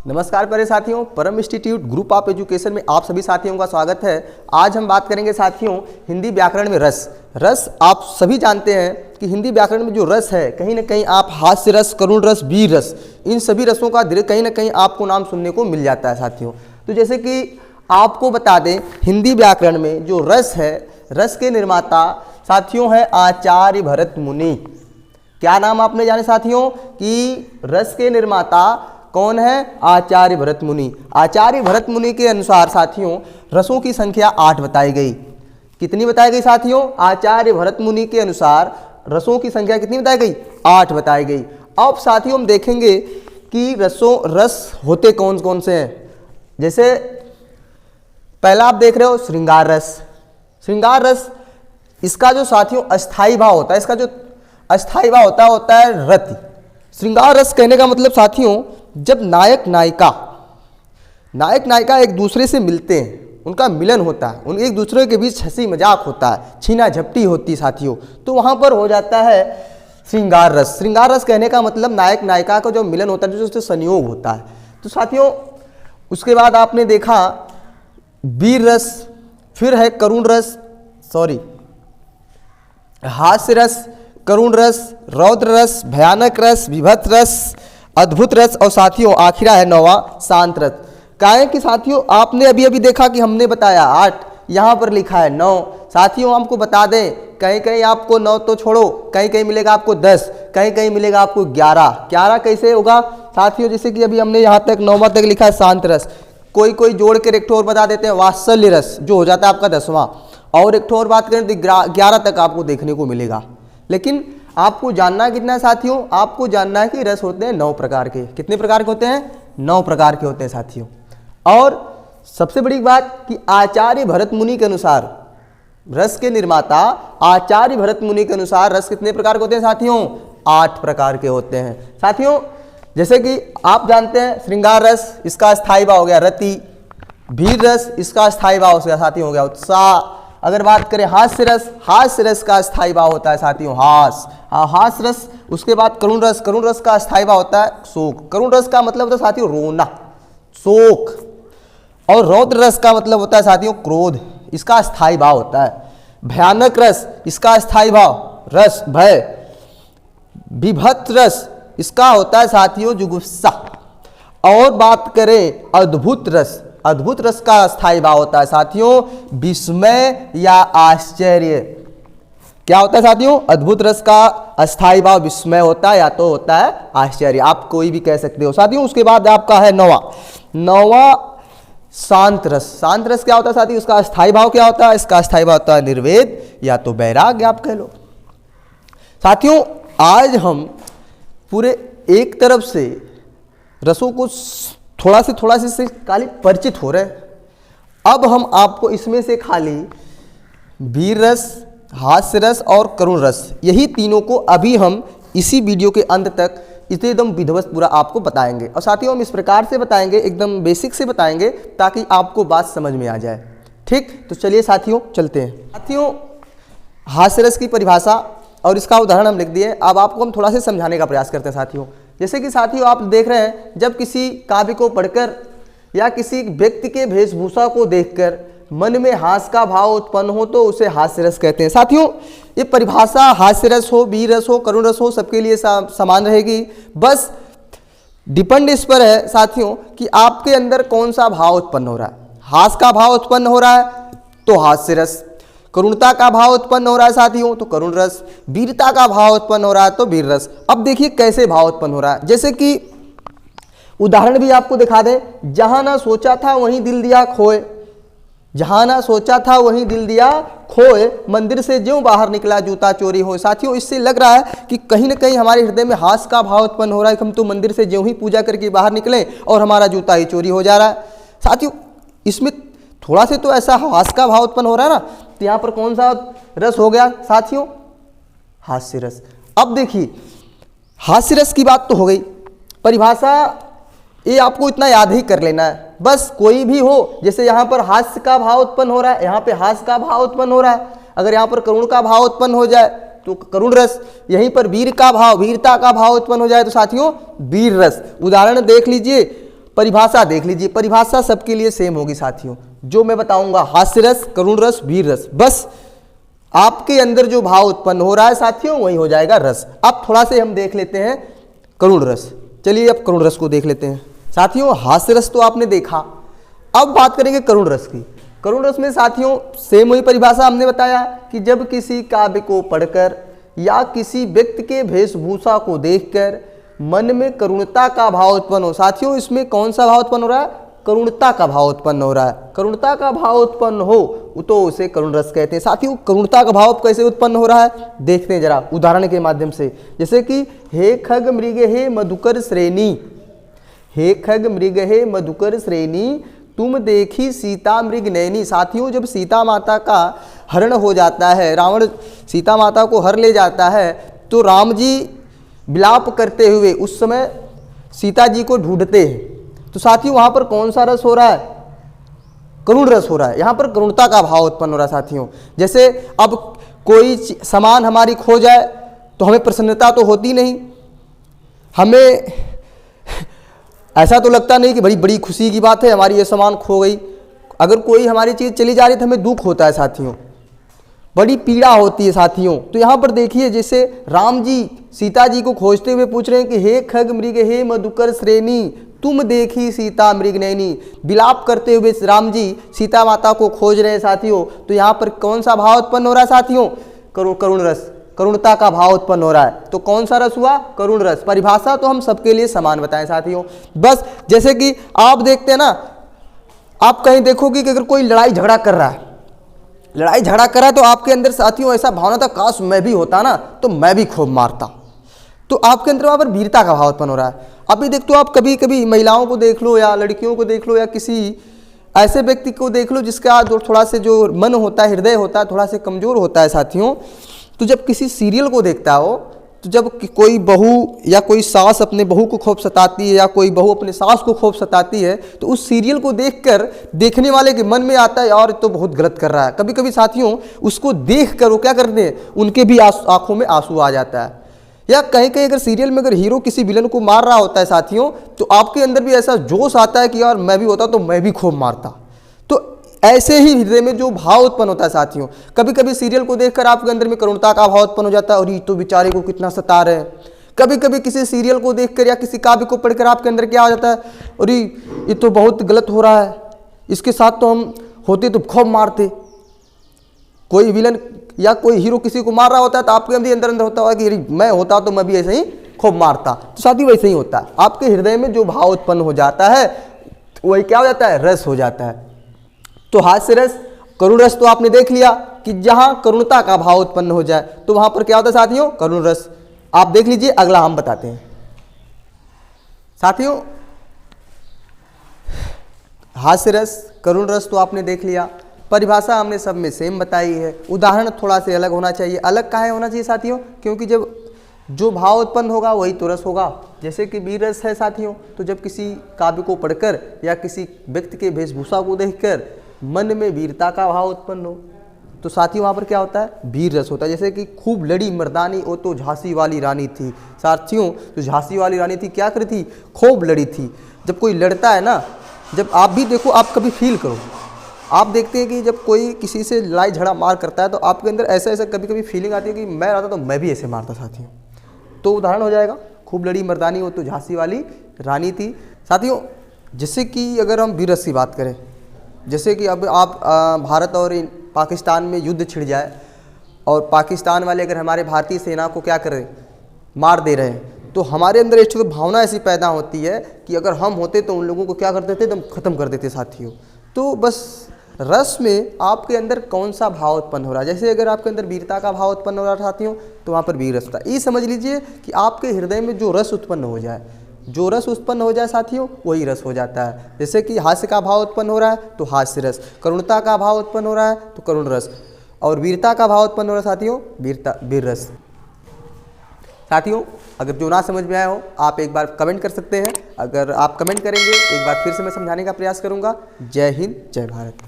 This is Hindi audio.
नमस्कार प्यारे साथियों, परम इंस्टीट्यूट ग्रुप ऑफ एजुकेशन में आप सभी साथियों का स्वागत है। आज हम बात करेंगे साथियों हिंदी व्याकरण में रस आप सभी जानते हैं कि हिंदी व्याकरण में जो रस है, कहीं ना कहीं आप हास्य रस, करुण रस, वीर रस, इन सभी रसों का कहीं ना कहीं आपको नाम सुनने को मिल जाता है साथियों। तो जैसे कि आपको बता दें, हिंदी व्याकरण में जो रस है, रस के निर्माता साथियों है आचार्य भरत मुनि। क्या नाम आपने जाने साथियों कि रस के निर्माता कौन है? आचार्य भरत मुनि। आचार्य भरत मुनि के अनुसार साथियों रसों की संख्या 8 बताई गई। कितनी बताई गई साथियों? आचार्य भरत मुनि के अनुसार रसों की संख्या कितनी बताई गई? 8 बताई गई। अब साथियों हम देखेंगे कि रस होते कौन कौन से हैं। जैसे पहला आप देख रहे हो श्रृंगार रस। श्रृंगार रस, इसका जो साथियों अस्थाई भाव होता है, इसका जो अस्थाई भाव होता है रति। श्रृंगार रस कहने का मतलब साथियों, जब नायक नायिका एक दूसरे से मिलते हैं, उनका मिलन होता है, उन एक दूसरे के बीच हंसी मजाक होता है, छीना झपटी होती है साथियों, तो वहाँ पर हो जाता है श्रृंगार रस। श्रृंगार रस कहने का मतलब नायक नायिका का जो मिलन होता है, जो उससे संयोग होता है। तो साथियों उसके बाद आपने देखा वीर रस, फिर है करुण रस, हास्य रस, करुण रस, रौद्र रस, भयानक रस, विभत्स रस, अद्भुत रस और साथियों आखिरा है 9वां शांत रस। काहे कि साथियों आपने अभी देखा कि हमने बताया 8, यहाँ पर लिखा है 9। साथियों हमको बता दें, कहीं कहीं आपको 9 तो छोड़ो, कहीं कहीं मिलेगा आपको 10, कहीं कहीं मिलेगा आपको 11। कैसे होगा साथियों? जैसे कि अभी हमने यहाँ तक 9वां तक लिखा है शांत रस, कोई जोड़ कर एक ठो और बता देते हैं वात्सल्य रस, जो हो जाता है आपका 10वां। और एक ठो और बात करें तो 11 तक आपको देखने को मिलेगा। लेकिन आपको जानना कितना है साथियों? आपको जानना है कि रस होते हैं 9 प्रकार के। कितने प्रकार के होते हैं? 9 प्रकार के होते हैं साथियों। और सबसे बड़ी बात कि आचार्य भरत मुनि के अनुसार, रस के निर्माता आचार्य भरत मुनि के अनुसार रस कितने प्रकार के होते हैं साथियों? 8 प्रकार के होते हैं साथियों। जैसे कि आप जानते हैं श्रृंगार रस, इसका स्थायी भाव हो गया रति। वीर रस, इसका स्थायी भाव साथियों हो गया उत्साह। अगर बात करें हास्य रस का स्थायी भाव होता है साथियों हास्य रस। उसके बाद करुण रस का स्थायी भाव होता है शोक। करुण रस का मतलब होता है साथियों रोना, शोक। और रौद्र रस का मतलब होता है साथियों क्रोध, इसका स्थायी भाव होता है। भयानक रस, इसका स्थायी भाव रस भय। विभत्स रस, इसका होता है साथियों जुगुप्सा। और बात करें अद्भुत रस का स्थायी भाव होता है साथियों विस्मय या आश्चर्य। क्या होता है साथियों? अद्भुत रस का अस्थायी भाव विस्मय होता है या तो होता है आश्चर्य, आप कोई भी कह सकते हो साथियों। उसके बाद आपका है 9वां शांत रस। शांत रस क्या होता है साथियों? उसका अस्थायी भाव क्या होता है? इसका अस्थायी भाव होता है निर्वेद या तो वैराग्य, आप कह लो साथियों। आज हम पूरे एक तरफ से रसों को थोड़ा से खाली परिचित हो रहे हैं। अब हम आपको इसमें से खाली वीर रस, हास्य रस और करुण रस, यही तीनों को अभी हम इसी वीडियो के अंत तक इसे एकदम विधिवत पूरा आपको बताएंगे। और साथियों हम इस प्रकार से बताएंगे, एकदम बेसिक से बताएंगे, ताकि आपको बात समझ में आ जाए। ठीक, तो चलिए साथियों चलते हैं। साथियों हास्य रस की परिभाषा और इसका उदाहरण हम लिख दिए। अब आपको हम थोड़ा सा समझाने का प्रयास करते हैं साथियों। जैसे कि साथियों आप देख रहे हैं, जब किसी काव्य को पढ़कर या किसी व्यक्ति के वेशभूषा को देखकर मन में हास्य का भाव उत्पन्न हो तो उसे हास्य रस कहते हैं साथियों। ये परिभाषा हास्य रस हो, वीर रस हो, करुण रस हो, सबके लिए समान रहेगी। बस डिपेंड इस पर है साथियों कि आपके अंदर कौन सा भाव उत्पन्न हो रहा है। हास्य का भाव उत्पन्न हो रहा है तो हास्य रस, करुणता का भाव उत्पन्न हो रहा है साथियों तो करुण रस, वीरता का भाव उत्पन्न हो रहा है तो वीर रस। अब देखिए कैसे भाव उत्पन्न हो रहा है। जैसे कि उदाहरण भी आपको दिखा दें, जहां ना सोचा था वहीं दिल दिया खोए, जहां ना सोचा था वहीं दिल दिया खोए, मंदिर से ज्यों बाहर निकला जूता चोरी हो। साथियों इससे लग रहा है कि कहीं ना कहीं हमारे हृदय में हास्य का भाव उत्पन्न हो रहा है कि हम तो मंदिर से ज्यों ही पूजा करके बाहर निकले और हमारा जूता ही चोरी हो जा रहा है। साथियों इसमें थोड़ा से तो ऐसा हास्य का भाव उत्पन्न हो रहा है ना, तो यहाँ पर कौन सा रस हो गया साथियों? हास्य रस। अब देखिए हास्य रस की बात तो हो गई, परिभाषा ये आपको इतना याद ही कर लेना है। बस कोई भी हो, जैसे यहाँ पर हास्य का भाव उत्पन्न हो रहा है, यहाँ पे हास्य का भाव उत्पन्न हो रहा है। अगर यहाँ पर करुण का भाव उत्पन्न हो जाए तो करुण रस, यहीं पर वीरता का भाव उत्पन्न हो जाए तो साथियों वीर रस। उदाहरण देख लीजिए, परिभाषा देख लीजिए, परिभाषा सबके लिए सेम होगी साथियों। जो मैं बताऊंगा हास्य रस, करुण रस, वीर रस, बस आपके अंदर जो भाव उत्पन्न हो रहा है साथियों वही हो जाएगा रस। अब थोड़ा से हम देख लेते हैं करुण रस। चलिए अब करुण रस को देख लेते हैं साथियों। हास्य रस तो आपने देखा, अब बात करेंगे करुण रस की। करुण रस में साथियों सेम वही परिभाषा हमने बताया कि जब किसी काव्य को पढ़कर या किसी व्यक्ति के वेशभूषा को देखकर मन में करुणता का भाव उत्पन्न हो। साथियों इसमें कौन सा भाव उत्पन्न हो रहा है? करुणता का भाव उत्पन्न हो रहा है। करुणता का भाव उत्पन्न हो तो उसे करुण रस कहते हैं। साथियों करुणता का भाव कैसे उत्पन्न हो रहा है देखते हैं जरा उदाहरण के माध्यम से। जैसे कि हे खग मृग हे मधुकर श्रेणी, हे खग मृग हे मधुकर श्रेणी, तुम देखी सीता मृग नैनी। साथियों जब सीता माता का हरण हो जाता है, रावण सीता माता को हर ले जाता है, तो राम जी विलाप करते हुए उस समय सीता जी को ढूंढते हैं। तो साथियों वहाँ पर कौन सा रस हो रहा है? करुण रस हो रहा है। यहाँ पर करुणता का भाव उत्पन्न हो रहा है साथियों। जैसे अब कोई सामान हमारी खो जाए तो हमें प्रसन्नता तो होती नहीं, हमें ऐसा तो लगता नहीं कि बड़ी बड़ी खुशी की बात है हमारी ये सामान खो गई। अगर कोई हमारी चीज़ चली जा रही तो हमें दुख होता है साथियों, बड़ी पीड़ा होती है साथियों। तो यहाँ पर देखिए जैसे राम जी सीता जी को खोजते हुए पूछ रहे हैं कि हे खग मृग हे मधुकर श्रेणी, तुम देखी सीता मृग नैनी। विलाप करते हुए राम जी सीता माता को खोज रहे हैं साथियों। तो यहाँ पर कौन सा भाव उत्पन्न हो रहा है साथियों? करुण रस, करुणता का भाव उत्पन्न हो रहा है। तो कौन सा रस हुआ? करुण रस। परिभाषा तो हम सबके लिए समान बताएं साथियों। बस जैसे कि आप देखते हैं ना, आप कहीं देखोगे कि अगर कोई लड़ाई झगड़ा कर रहा है, लड़ाई झगड़ा कर रहा है तो आपके अंदर साथियों ऐसा भावना था काश मैं भी होता ना तो मैं भी खूब मारता। तो आपके अंदर वहाँ पर वीरता का भाव उत्पन्न हो रहा है। अभी देखते हो आप कभी कभी महिलाओं को देख लो या लड़कियों को देख लो या किसी ऐसे व्यक्ति को देख लो जिसका थोड़ा से जो मन होता है, हृदय होता है, थोड़ा से कमज़ोर होता है साथियों। तो जब किसी सीरियल को देखता हो, तो जब कोई बहू या कोई सास अपने बहू को खूब सताती है या कोई बहू अपने सास को खूब सताती है, तो उस सीरियल को देखकर देखने वाले के मन में आता है यार तो बहुत गलत कर रहा है। कभी कभी साथियों उसको देखकर वो क्या करते हैं, उनके भी आंखों में आंसू आ जाता है। या कहीं कहीं अगर सीरियल में अगर हीरो किसी विलन को मार रहा होता है साथियों, तो आपके अंदर भी ऐसा जोश आता है कि यार मैं भी होता तो मैं भी खूब मारता। तो ऐसे ही हृदय में जो भाव उत्पन्न होता है साथियों, कभी कभी सीरियल को देखकर आपके अंदर में करुणता का भाव उत्पन्न हो जाता है और ये तो बेचारे को कितना सता रहे हैं। कभी कभी किसी सीरियल को देखकर या किसी काव्य को पढ़कर आपके अंदर क्या आ जाता है, और ये तो बहुत गलत हो रहा है, इसके साथ तो हम होते तो खूब मारते। कोई विलन या कोई हीरो किसी को मार रहा होता है तो आपके अंदर अंदर होता है कि मैं होता तो मैं भी ऐसे ही खूब मारता। तो साथी वैसे ही होता है, आपके हृदय में जो भाव उत्पन्न हो जाता है वही क्या हो जाता है, रस हो जाता है। तो हास्य रस, करुण रस तो आपने देख लिया कि जहां करुणता का भाव उत्पन्न हो जाए तो वहां पर क्या होता है साथियों, करुण रस। आप देख लीजिए, अगला हम बताते हैं साथियों। हास्य रस, करुण रस तो आपने देख लिया, परिभाषा हमने सब में सेम बताई है, उदाहरण थोड़ा से अलग होना चाहिए। अलग काहे होना चाहिए साथियों? क्योंकि जब जो भाव उत्पन्न होगा वही तो रस होगा। जैसे कि वीर रस है साथियों, तो जब किसी काव्य को पढ़कर या किसी व्यक्ति के वेशभूषा को देखकर मन में वीरता का भाव उत्पन्न हो तो साथियों वहाँ पर क्या होता है, वीर रस होता है। जैसे कि खूब लड़ी मर्दानी वो तो झांसी वाली रानी थी। साथियों जो झांसी वाली रानी थी क्या करी थी, खूब लड़ी थी। जब कोई लड़ता है ना, जब आप भी देखो, आप कभी फील करो, आप देखते हैं कि जब कोई किसी से लड़ाई झगड़ा मार करता है तो आपके अंदर ऐसा ऐसा कभी कभी फीलिंग आती है कि मैं रहता तो मैं भी ऐसे मारता साथियों। तो उदाहरण हो जाएगा खूब लड़ी मर्दानी वो तो झांसी वाली रानी थी साथियों। जैसे कि अगर हम वीर रस की बात करें, जैसे कि अब आप भारत और पाकिस्तान में युद्ध छिड़ जाए और पाकिस्तान वाले अगर हमारे भारतीय सेना को क्या करें, मार दे रहे हैं, तो हमारे अंदर एक भावना ऐसी पैदा होती है कि अगर हम होते तो उन लोगों को क्या कर देते, एकदम ख़त्म कर देते साथियों। तो बस रस में आपके अंदर कौन सा भाव उत्पन्न हो रहा है। जैसे अगर आपके अंदर वीरता का भाव उत्पन्न हो रहा है साथियों, तो वहाँ पर वीर रस था। ये समझ लीजिए कि आपके हृदय में जो रस उत्पन्न हो जाए, जो रस उत्पन्न हो जाए साथियों वही रस हो जाता है। जैसे कि हास्य का भाव उत्पन्न हो रहा है तो हास्य रस, करुणता का भाव उत्पन्न हो रहा है तो करुण रस, और वीरता का भाव उत्पन्न हो रहा है साथियों वीर रस। साथियों अगर जो ना समझ में आया हो आप एक बार कमेंट कर सकते हैं। अगर आप कमेंट करेंगे एक बार फिर से मैं समझाने का प्रयास करूंगा। जय हिंद, जय भारत।